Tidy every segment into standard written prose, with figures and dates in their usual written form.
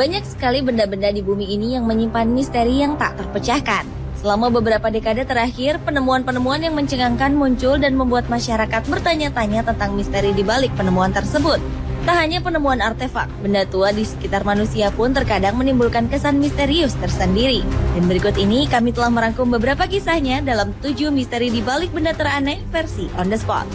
Banyak sekali benda-benda di bumi ini yang menyimpan misteri yang tak terpecahkan. Selama beberapa dekade terakhir, penemuan-penemuan yang mencengangkan muncul dan membuat masyarakat bertanya-tanya tentang misteri di balik penemuan tersebut. Tak hanya penemuan artefak, benda tua di sekitar manusia pun terkadang menimbulkan kesan misterius tersendiri. Dan berikut ini kami telah merangkum beberapa kisahnya dalam 7 misteri di balik benda teraneh versi On The Spot.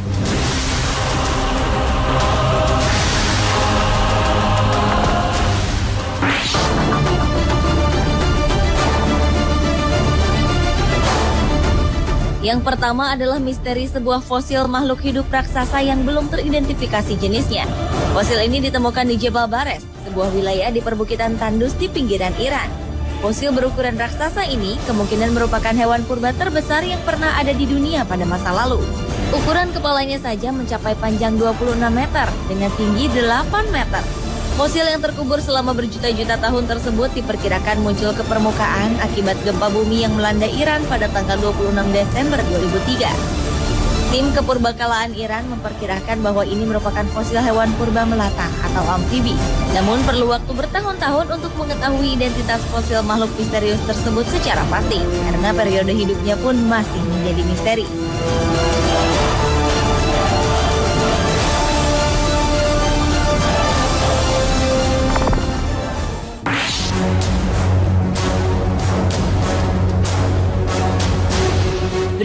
Yang pertama adalah misteri sebuah fosil makhluk hidup raksasa yang belum teridentifikasi jenisnya. Fosil ini ditemukan di Jebel Bares, sebuah wilayah di perbukitan tandus di pinggiran Iran. Fosil berukuran raksasa ini kemungkinan merupakan hewan purba terbesar yang pernah ada di dunia pada masa lalu. Ukuran kepalanya saja mencapai panjang 26 meter dengan tinggi 8 meter. Fosil yang terkubur selama berjuta-juta tahun tersebut diperkirakan muncul ke permukaan akibat gempa bumi yang melanda Iran pada tanggal 26 Desember 2003. Tim kepurbakalaan Iran memperkirakan bahwa ini merupakan fosil hewan purba melata atau amfibi. Namun perlu waktu bertahun-tahun untuk mengetahui identitas fosil makhluk misterius tersebut secara pasti, karena periode hidupnya pun masih menjadi misteri.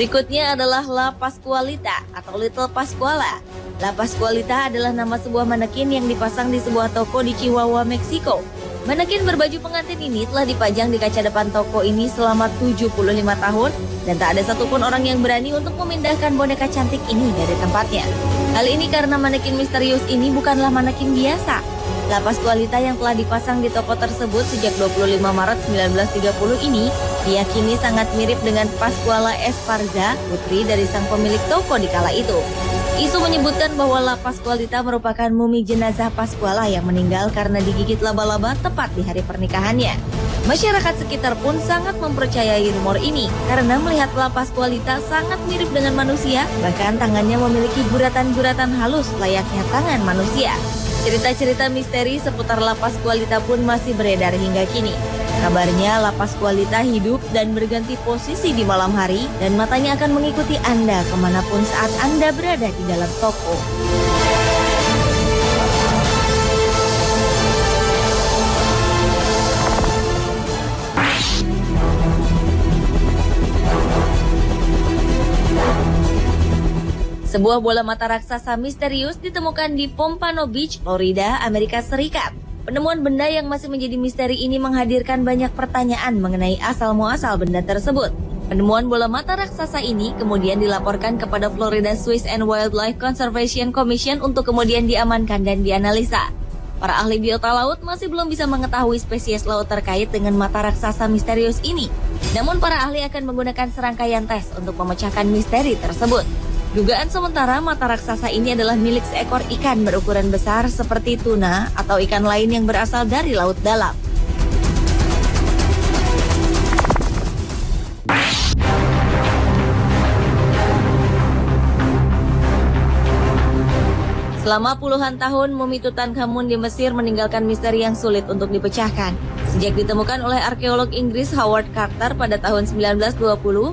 Berikutnya adalah La Pascualita atau Little Pascuala. La Pascualita adalah nama sebuah manekin yang dipasang di sebuah toko di Chihuahua, Meksiko. Manekin berbaju pengantin ini telah dipajang di kaca depan toko ini selama 75 tahun dan tak ada satupun orang yang berani untuk memindahkan boneka cantik ini dari tempatnya. Hal ini karena manekin misterius ini bukanlah manekin biasa. La Pascualita yang telah dipasang di toko tersebut sejak 25 Maret 1930 ini diyakini sangat mirip dengan Pascuala Esparza, putri dari sang pemilik toko di kala itu. Isu menyebutkan bahwa La Pascualita merupakan mumi jenazah Pascuala yang meninggal karena digigit laba-laba tepat di hari pernikahannya. Masyarakat sekitar pun sangat mempercayai rumor ini karena melihat La Pascualita sangat mirip dengan manusia, bahkan tangannya memiliki guratan-guratan halus layaknya tangan manusia. Cerita-cerita misteri seputar La Pascualita pun masih beredar hingga kini. Kabarnya La Pascualita hidup dan berganti posisi di malam hari dan matanya akan mengikuti Anda kemanapun saat Anda berada di dalam toko. Sebuah bola mata raksasa misterius ditemukan di Pompano Beach, Florida, Amerika Serikat. Penemuan benda yang masih menjadi misteri ini menghadirkan banyak pertanyaan mengenai asal-muasal benda tersebut. Penemuan bola mata raksasa ini kemudian dilaporkan kepada Florida Fish and Wildlife Conservation Commission untuk kemudian diamankan dan dianalisa. Para ahli biota laut masih belum bisa mengetahui spesies laut terkait dengan mata raksasa misterius ini. Namun para ahli akan menggunakan serangkaian tes untuk memecahkan misteri tersebut. Dugaan sementara mata raksasa ini adalah milik seekor ikan berukuran besar seperti tuna atau ikan lain yang berasal dari laut dalam. Selama puluhan tahun, mumi Tutankhamun di Mesir meninggalkan misteri yang sulit untuk dipecahkan. Sejak ditemukan oleh arkeolog Inggris Howard Carter pada tahun 1920,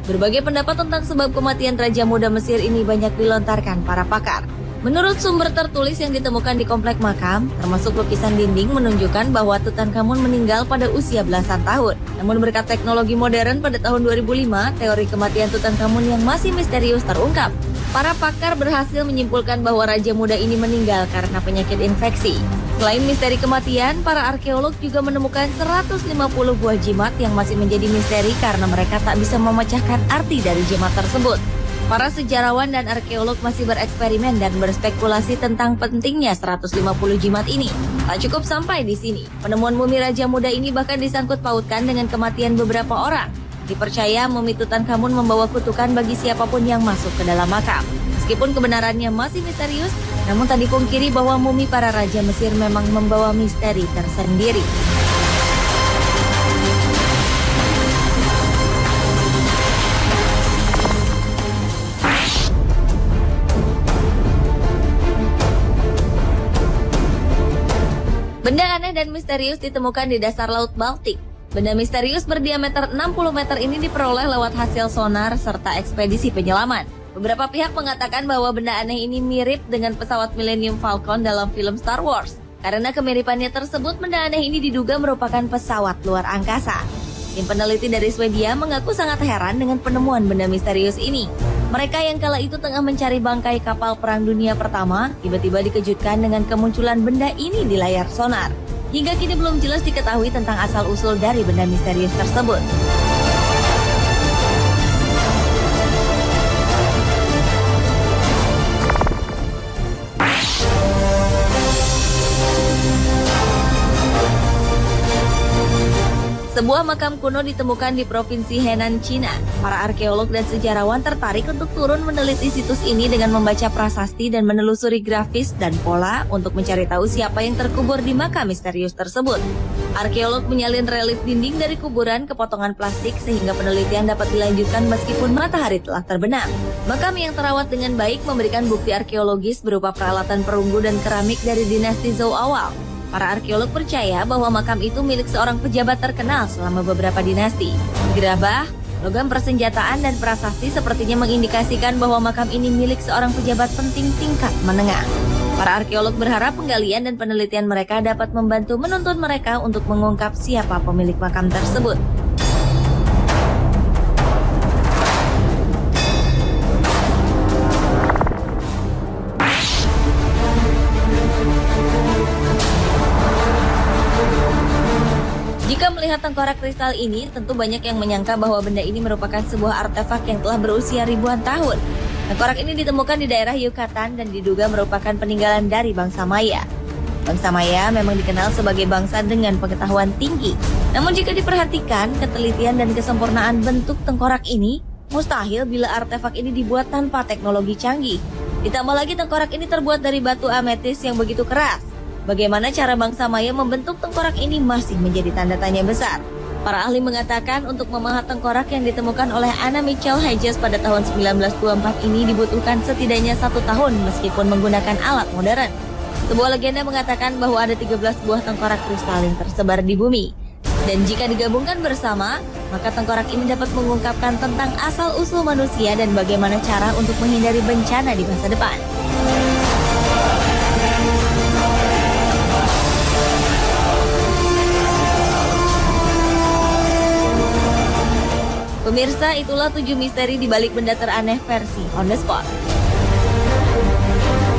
berbagai pendapat tentang sebab kematian Raja Muda Mesir ini banyak dilontarkan para pakar. Menurut sumber tertulis yang ditemukan di komplek makam, termasuk lukisan dinding menunjukkan bahwa Tutankhamun meninggal pada usia belasan tahun. Namun berkat teknologi modern pada tahun 2005, teori kematian Tutankhamun yang masih misterius terungkap. Para pakar berhasil menyimpulkan bahwa Raja Muda ini meninggal karena penyakit infeksi. Selain misteri kematian, para arkeolog juga menemukan 150 buah jimat yang masih menjadi misteri karena mereka tak bisa memecahkan arti dari jimat tersebut. Para sejarawan dan arkeolog masih bereksperimen dan berspekulasi tentang pentingnya 150 jimat ini. Tak cukup sampai di sini, penemuan mumi Raja Muda ini bahkan disangkut pautkan dengan kematian beberapa orang. Dipercaya mumi Tutankhamun membawa kutukan bagi siapapun yang masuk ke dalam makam. Meskipun kebenarannya masih misterius, namun tak dipungkiri bahwa mumi para raja Mesir memang membawa misteri tersendiri. Benda aneh dan misterius ditemukan di dasar Laut Baltik. Benda misterius berdiameter 60 meter ini diperoleh lewat hasil sonar serta ekspedisi penyelaman. Beberapa pihak mengatakan bahwa benda aneh ini mirip dengan pesawat Millennium Falcon dalam film Star Wars. Karena kemiripannya tersebut, benda aneh ini diduga merupakan pesawat luar angkasa. Tim peneliti dari Swedia mengaku sangat heran dengan penemuan benda misterius ini. Mereka yang kala itu tengah mencari bangkai kapal Perang Dunia Pertama, tiba-tiba dikejutkan dengan kemunculan benda ini di layar sonar. Hingga kini belum jelas diketahui tentang asal-usul dari benda misterius tersebut. Sebuah makam kuno ditemukan di Provinsi Henan, Cina. Para arkeolog dan sejarawan tertarik untuk turun meneliti situs ini dengan membaca prasasti dan menelusuri grafis dan pola untuk mencari tahu siapa yang terkubur di makam misterius tersebut. Arkeolog menyalin relief dinding dari kuburan ke potongan plastik sehingga penelitian dapat dilanjutkan meskipun matahari telah terbenam. Makam yang terawat dengan baik memberikan bukti arkeologis berupa peralatan perunggu dan keramik dari dinasti Zhou awal. Para arkeolog percaya bahwa makam itu milik seorang pejabat terkenal selama beberapa dinasti. Gerabah, logam persenjataan, dan prasasti sepertinya mengindikasikan bahwa makam ini milik seorang pejabat penting tingkat menengah. Para arkeolog berharap penggalian dan penelitian mereka dapat membantu menuntun mereka untuk mengungkap siapa pemilik makam tersebut. Jika melihat tengkorak kristal ini, tentu banyak yang menyangka bahwa benda ini merupakan sebuah artefak yang telah berusia ribuan tahun. Tengkorak ini ditemukan di daerah Yucatan dan diduga merupakan peninggalan dari bangsa Maya. Bangsa Maya memang dikenal sebagai bangsa dengan pengetahuan tinggi. Namun jika diperhatikan, ketelitian dan kesempurnaan bentuk tengkorak ini mustahil bila artefak ini dibuat tanpa teknologi canggih. Ditambah lagi tengkorak ini terbuat dari batu ametis yang begitu keras. Bagaimana cara bangsa Maya membentuk tengkorak ini masih menjadi tanda tanya besar. Para ahli mengatakan untuk memahat tengkorak yang ditemukan oleh Anna Mitchell Hedges pada tahun 1924 ini dibutuhkan setidaknya 1 tahun meskipun menggunakan alat modern. Sebuah legenda mengatakan bahwa ada 13 buah tengkorak kristal yang tersebar di bumi. Dan jika digabungkan bersama, maka tengkorak ini dapat mengungkapkan tentang asal-usul manusia dan bagaimana cara untuk menghindari bencana di masa depan. Pemirsa, itulah 7 misteri di balik benda teraneh versi On The Spot.